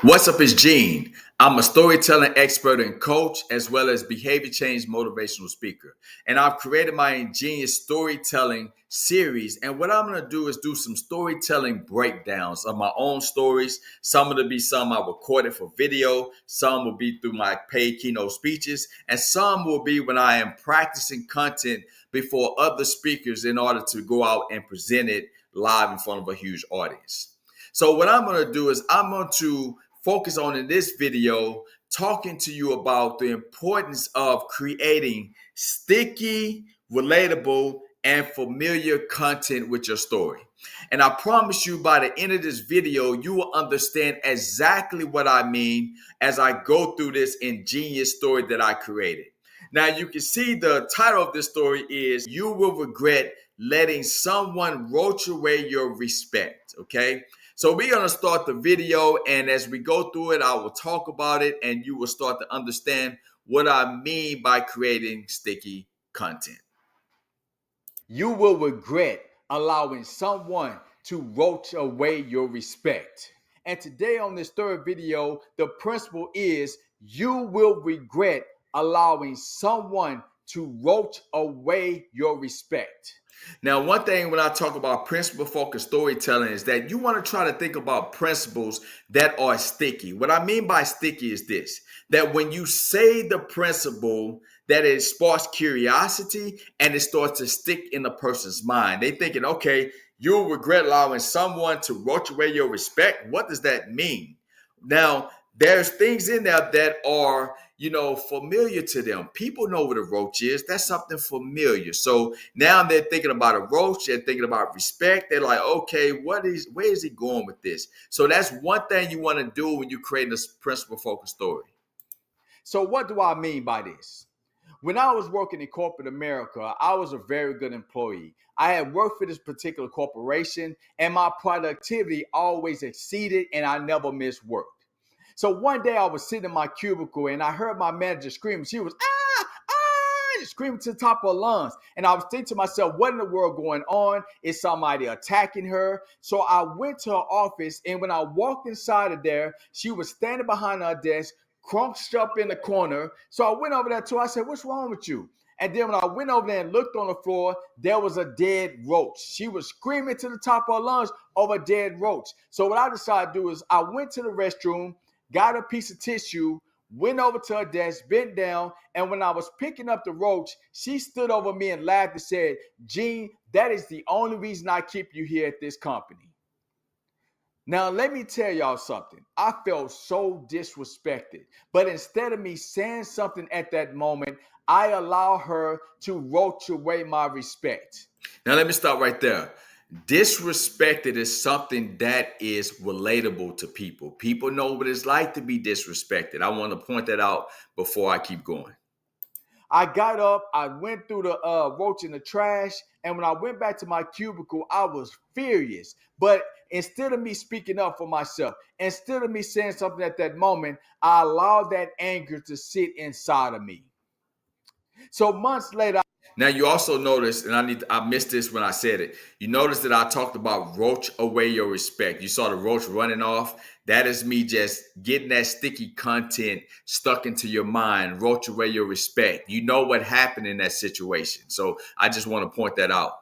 What's up, it's Gene. I'm a storytelling expert and coach, as well as behavior change motivational speaker. And I've created my inGENEious storytelling series. And what I'm going to do is do some storytelling breakdowns of my own stories. Some of them be some I recorded for video, some will be through my paid keynote speeches, and some will be when I am practicing content before other speakers in order to go out and present it live in front of a huge audience. So what I'm going to do is I'm going to focus on in this video talking to you about the importance of creating sticky, relatable, and familiar content with your story. And I promise you by the end of this video, you will understand exactly what I mean as I go through this inGENEious story that I created. Now you can see the title of this story is You Will Regret Letting Someone Roach Away Your Respect, okay? So we're going to start the video, and as we go through it, I will talk about it, and you will start to understand what I mean by creating sticky content. You will regret allowing someone to roach away your respect. And today on this third video, the principle is you will regret allowing someone to roach away your respect. Now, one thing when I talk about principle focused storytelling is that you want to try to think about principles that are sticky. What I mean by sticky is this, that when you say the principle, that it sparks curiosity and it starts to stick in the person's mind. They thinking, okay, you'll regret allowing someone to roach away your respect. What does that mean? Now, there's things in there that are, familiar to them. People know what a roach is. That's something familiar. So now they're thinking about a roach. They're thinking about respect. They're like, okay, where is he going with this? So that's one thing you want to do when you create this principle focused story. So what do I mean by this? When I was working in corporate America, I was a very good employee. I had worked for this particular corporation and my productivity always exceeded and I never missed work. So one day I was sitting in my cubicle and I heard my manager screaming. She was, screaming to the top of her lungs. And I was thinking to myself, what in the world going on? Is somebody attacking her? So I went to her office, and when I walked inside of there, she was standing behind her desk, crunched up in the corner. So I went over there to her. I said, what's wrong with you? And then when I went over there and looked on the floor, there was a dead roach. She was screaming to the top of her lungs over a dead roach. So what I decided to do is I went to the restroom, got a piece of tissue, went over to her desk, bent down, and when I was picking up the roach, she stood over me and laughed and said, Gene, that is the only reason I keep you here at this company. Now, let me tell y'all something. I felt so disrespected, but instead of me saying something at that moment, I allow her to roach away my respect. Now, let me stop right there. Disrespected is something that is relatable to people. People know what it's like to be disrespected. I want to point that out before I keep going. I got up, I went through the roach in the trash, and when I went back to my cubicle, I was furious. But instead of me speaking up for myself, instead of me saying something at that moment, I allowed that anger to sit inside of me. So months later, now you also notice, and I missed this when I said it. You notice that I talked about roach away your respect. You saw the roach running off. That is me just getting that sticky content stuck into your mind, roach away your respect. You know what happened in that situation. So I just want to point that out.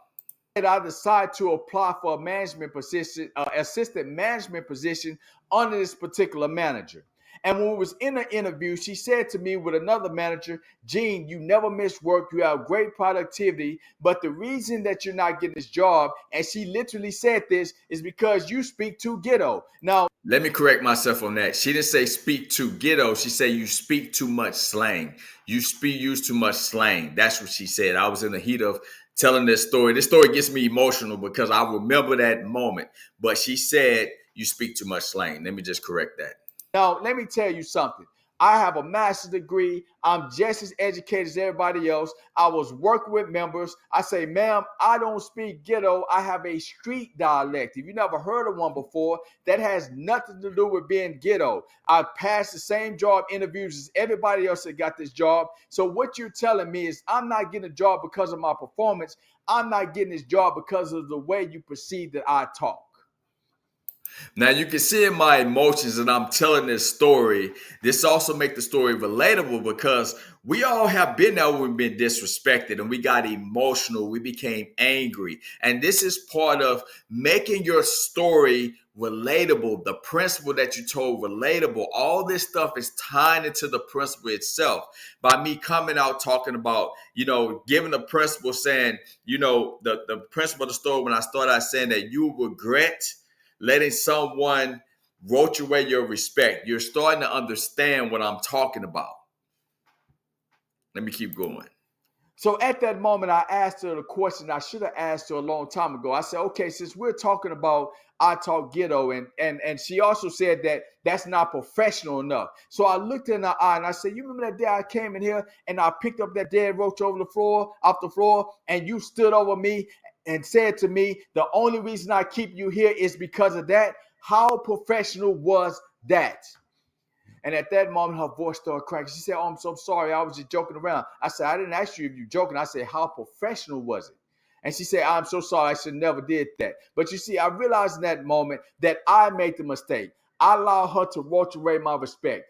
I decided to apply for a management position, assistant management position under this particular manager. And when we was in an interview, she said to me with another manager, Gene, you never miss work. You have great productivity. But the reason that you're not getting this job, and she literally said this, is because you speak too ghetto. Now, let me correct myself on that. She didn't say speak too ghetto. She said you speak too much slang. You use too much slang. That's what she said. I was in the heat of telling this story. This story gets me emotional because I remember that moment. But she said you speak too much slang. Let me just correct that. Now, let me tell you something. I have a master's degree. I'm just as educated as everybody else. I was working with members. I say, ma'am, I don't speak ghetto. I have a street dialect. If you never heard of one before, that has nothing to do with being ghetto. I passed the same job interviews as everybody else that got this job. So what you're telling me is I'm not getting a job because of my performance. I'm not getting this job because of the way you perceive that I talk. Now you can see in my emotions that I'm telling this story. This also make the story relatable because we all have been there when we've been disrespected and we got emotional. We became angry. And this is part of making your story relatable. The principle that you told relatable. All this stuff is tied into the principle itself. By me coming out talking about, giving the principle saying, the principle of the story when I started out saying that you regret letting someone roach away your respect. You're starting to understand what I'm talking about. Let me keep going. So at that moment, I asked her the question I should have asked her a long time ago. I said, okay, since we're talking about I Talk Ghetto, and she also said that that's not professional enough. So I looked in her eye and I said, you remember that day I came in here and I picked up that dead roach off the floor, and you stood over me and said to me, the only reason I keep you here is because of that? How professional was that? And at that moment, her voice started cracking. She said, oh, I'm so sorry. I was just joking around. I said, I didn't ask you if you're joking. I said, how professional was it? And she said, I'm so sorry. I should never did that. But you see, I realized in that moment that I made the mistake. I allowed her to roach away my respect.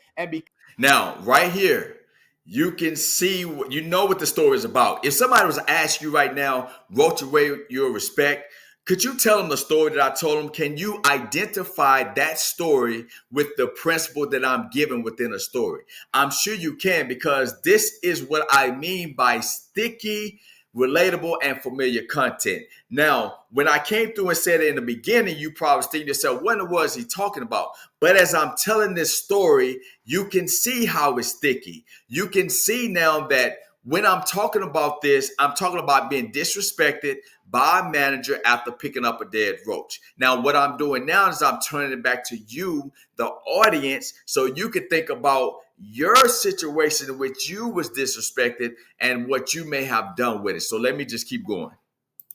Now, right here, you can see, what the story is about. If somebody was to ask you right now, roach away your respect, could you tell them the story that I told them? Can you identify that story with the principle that I'm giving within a story? I'm sure you can, because this is what I mean by sticky, relatable, and familiar content. Now, when I came through and said it in the beginning, you probably thinking to yourself, what was he talking about? But as I'm telling this story, you can see how it's sticky. You can see now that when I'm talking about this, I'm talking about being disrespected by a manager after picking up a dead roach. Now, what I'm doing now is I'm turning it back to you, the audience, so you can think about your situation in which you was disrespected and what you may have done with it. So let me just keep going.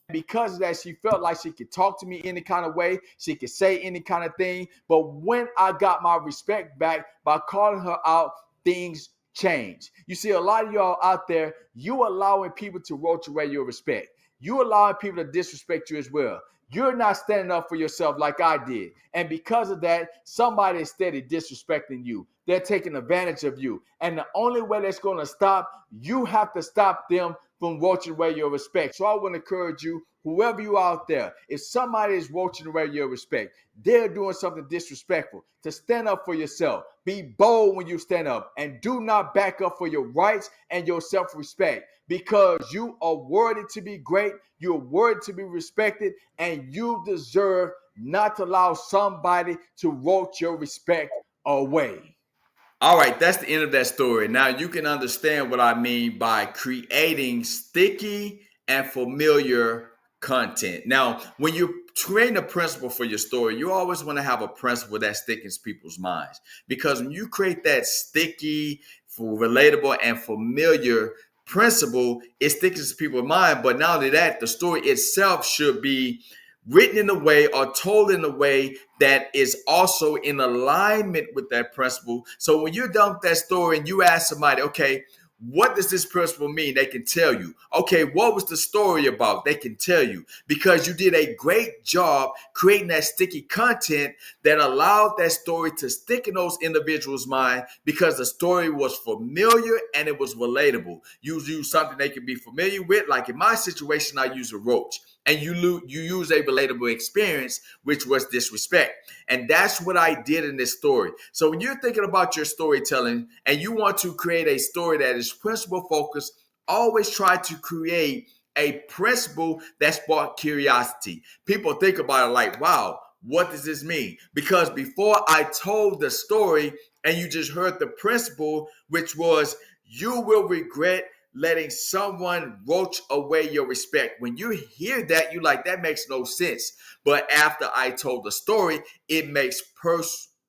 Because of that, she felt like she could talk to me any kind of way. She could say any kind of thing. But when I got my respect back by calling her out, things changed. You see, a lot of y'all out there, you allowing people to roach away your respect. You allowing people to disrespect you as well. You're not standing up for yourself like I did. And because of that, somebody is steady disrespecting you. They're taking advantage of you. And the only way that's going to stop, you have to stop them from roaching away your respect. So I want to encourage you, whoever you out there, if somebody is roaching away your respect, they're doing something disrespectful, to stand up for yourself. Be bold when you stand up, and do not back up for your rights and your self-respect, because you are worthy to be great, you're worthy to be respected, and you deserve not to allow somebody to roach your respect away. All right, that's the end of that story. Now you can understand what I mean by creating sticky and familiar content. Now, when you're creating a principle for your story, you always want to have a principle that sticks in people's minds. Because when you create that sticky, relatable, and familiar principle, it sticks in people's mind. But not only that, the story itself should be written in a way or told in a way that is also in alignment with that principle. So when you're done with that story and you ask somebody, okay, what does this principle mean? They can tell you. Okay, what was the story about? They can tell you, because you did a great job creating that sticky content that allowed that story to stick in those individuals' mind, because the story was familiar and it was relatable. You use something they can be familiar with. Like in my situation, I use a roach. And you use a relatable experience, which was disrespect. And that's what I did in this story. So when you're thinking about your storytelling and you want to create a story that is principle focused, always try to create a principle that sparks curiosity. People think about it like, wow, what does this mean? Because before I told the story and you just heard the principle, which was you will regret letting someone roach away your respect. When you hear that, you like, that makes no sense. But after I told the story, it makes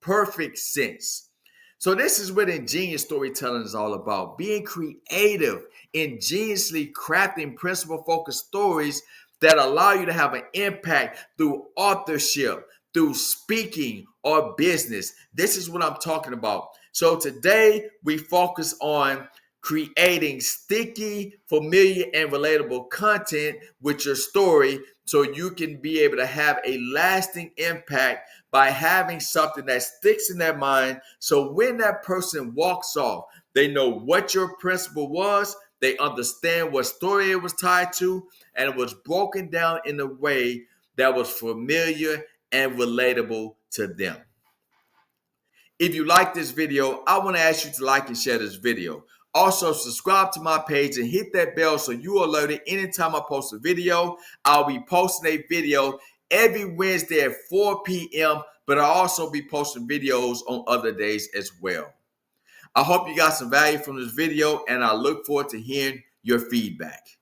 perfect sense. So this is what inGENEious storytelling is all about. Being creative, ingeniously crafting principle-focused stories that allow you to have an impact through authorship, through speaking, or business. This is what I'm talking about. So today we focus on creating sticky, familiar, and relatable content with your story so you can be able to have a lasting impact by having something that sticks in their mind. So when that person walks off, they know what your principle was, they understand what story it was tied to, and it was broken down in a way that was familiar and relatable to them. If you like this video, I want to ask you to like and share this video. Also, subscribe to my page and hit that bell so you are alerted anytime I post a video. I'll be posting a video every Wednesday at 4 p.m., but I'll also be posting videos on other days as well. I hope you got some value from this video, and I look forward to hearing your feedback.